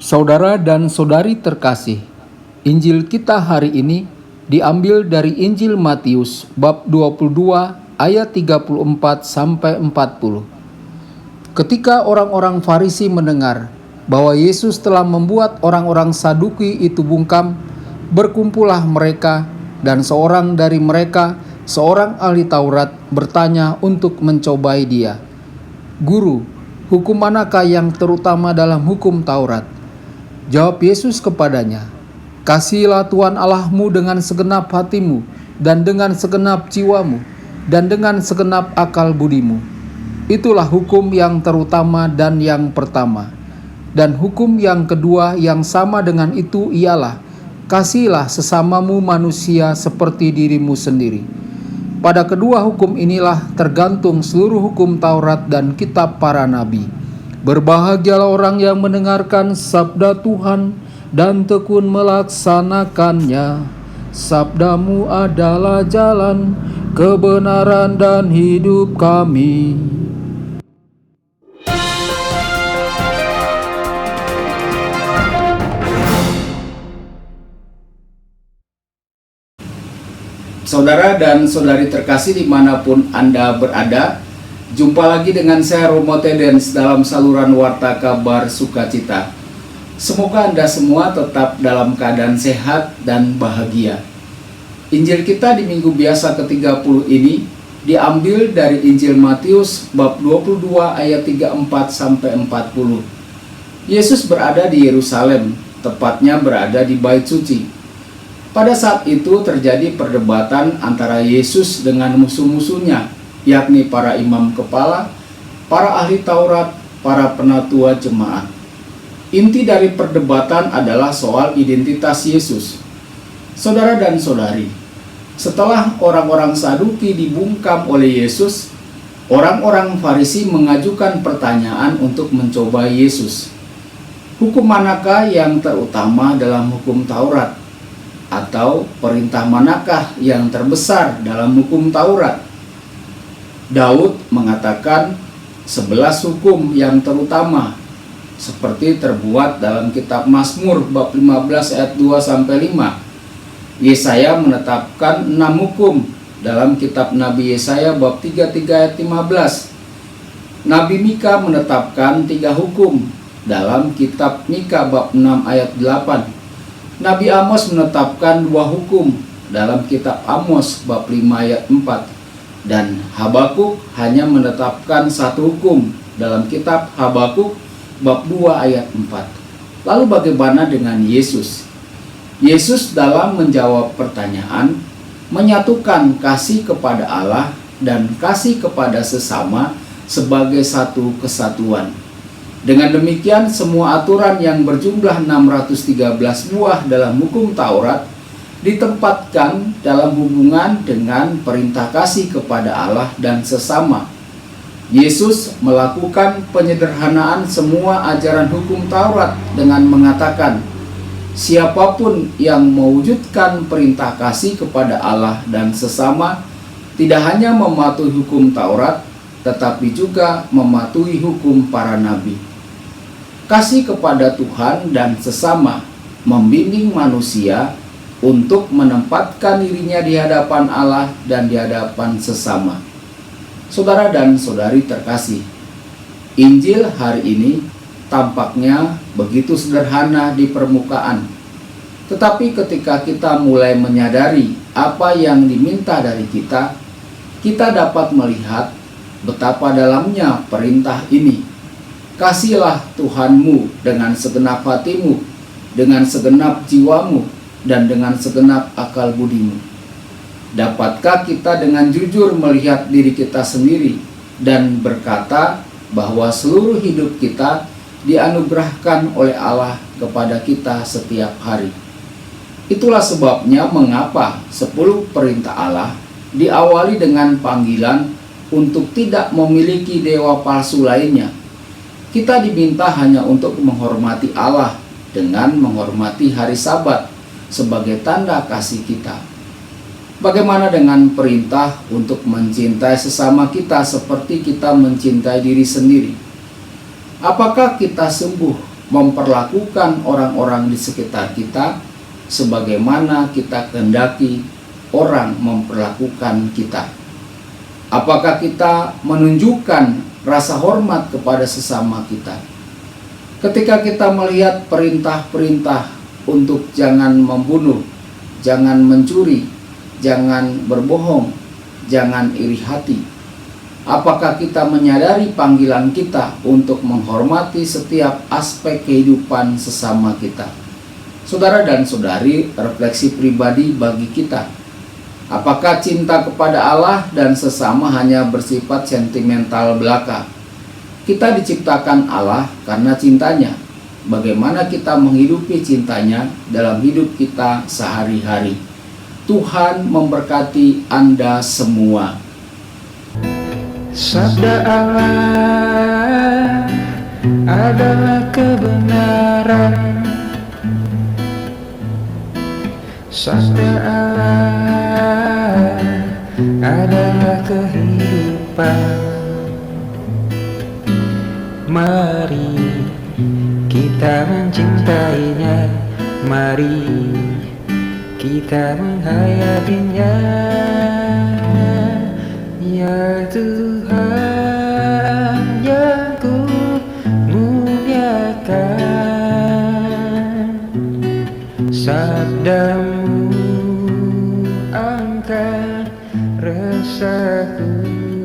Saudara dan saudari terkasih, Injil kita hari ini diambil dari Injil Matius bab 22 ayat 34 sampai 40. Ketika orang-orang Farisi mendengar bahwa Yesus telah membuat orang-orang Saduki itu bungkam, berkumpullah mereka dan seorang dari mereka, seorang ahli Taurat, bertanya untuk mencobai dia. "Guru, hukum manakah yang terutama dalam hukum Taurat?" Jawab Yesus kepadanya, "Kasihilah Tuhan Allahmu dengan segenap hatimu, dan dengan segenap jiwamu, dan dengan segenap akal budimu. Itulah hukum yang terutama dan yang pertama. Dan hukum yang kedua yang sama dengan itu ialah, kasihilah sesamamu manusia seperti dirimu sendiri. Pada kedua hukum inilah tergantung seluruh hukum Taurat dan kitab para nabi. Berbahagialah orang yang mendengarkan sabda Tuhan dan tekun melaksanakannya. Sabdamu adalah jalan, kebenaran dan hidup kami." Saudara dan saudari terkasih dimanapun Anda berada, jumpa lagi dengan saya Romo Tedens dalam saluran Warta Kabar Sukacita. Semoga Anda semua tetap dalam keadaan sehat dan bahagia. Injil kita di minggu biasa ke-30 ini diambil dari Injil Matius bab 22 ayat 34 sampai 40. Yesus berada di Yerusalem, tepatnya berada di Bait Suci. Pada saat itu terjadi perdebatan antara Yesus dengan musuh-musuhnya, yakni para imam kepala, para ahli Taurat, para penatua jemaat. Inti dari perdebatan adalah soal identitas Yesus. Saudara dan saudari, setelah orang-orang Saduki dibungkam oleh Yesus, orang-orang Farisi mengajukan pertanyaan untuk mencobai Yesus. Hukum manakah yang terutama dalam hukum Taurat? Atau perintah manakah yang terbesar dalam hukum Taurat? Daud mengatakan 11 hukum yang terutama, seperti terbuat dalam kitab Mazmur bab 15 ayat 2 sampai 5. Yesaya menetapkan 6 hukum dalam kitab Nabi Yesaya bab 33 ayat 15. Nabi Mika menetapkan 3 hukum dalam kitab Mika bab 6 ayat 8. Nabi Amos menetapkan 2 hukum dalam kitab Amos bab 5 ayat 4. Dan Habakuk hanya menetapkan 1 hukum dalam kitab Habakuk bab 2 ayat 4. Lalu bagaimana dengan Yesus? Yesus dalam menjawab pertanyaan menyatukan kasih kepada Allah dan kasih kepada sesama sebagai satu kesatuan. Dengan demikian, semua aturan yang berjumlah 613 buah dalam hukum Taurat ditempatkan dalam hubungan dengan perintah kasih kepada Allah dan sesama. Yesus melakukan penyederhanaan semua ajaran hukum Taurat dengan mengatakan, siapapun yang mewujudkan perintah kasih kepada Allah dan sesama tidak hanya mematuhi hukum Taurat, tetapi juga mematuhi hukum para nabi. Kasih kepada Tuhan dan sesama membimbing manusia untuk menempatkan dirinya di hadapan Allah dan di hadapan sesama. Saudara dan saudari terkasih, Injil hari ini tampaknya begitu sederhana di permukaan. Tetapi ketika kita mulai menyadari apa yang diminta dari kita, kita dapat melihat betapa dalamnya perintah ini. Kasihilah Tuhanmu dengan segenap hatimu, dengan segenap jiwamu, dan dengan segenap akal budimu. Dapatkah kita dengan jujur melihat diri kita sendiri dan berkata bahwa seluruh hidup kita dianugerahkan oleh Allah kepada kita setiap hari? Itulah sebabnya mengapa 10 perintah Allah diawali dengan panggilan untuk tidak memiliki dewa palsu lainnya. Kita diminta hanya untuk menghormati Allah dengan menghormati hari Sabat sebagai tanda kasih kita. Bagaimana dengan perintah untuk mencintai sesama kita seperti kita mencintai diri sendiri? Apakah kita sungguh memperlakukan orang-orang di sekitar kita sebagaimana kita kehendaki orang memperlakukan kita? Apakah kita menunjukkan rasa hormat kepada sesama kita? Ketika kita melihat perintah-perintah untuk jangan membunuh, jangan mencuri, jangan berbohong, jangan iri hati, apakah kita menyadari panggilan kita untuk menghormati setiap aspek kehidupan sesama kita? Saudara dan saudari, refleksi pribadi bagi kita. Apakah cinta kepada Allah dan sesama hanya bersifat sentimental belaka? Kita diciptakan Allah karena cintanya. Bagaimana kita menghidupi cintanya dalam hidup kita sehari-hari? Tuhan memberkati Anda semua. Sabda Allah adalah kebenaran. Sabda Allah adalah kehidupan. Mari kita mencintainya, mari kita menghayatinya. Ya Tuhan yang ku muliakan, sabdamu angkat resahku.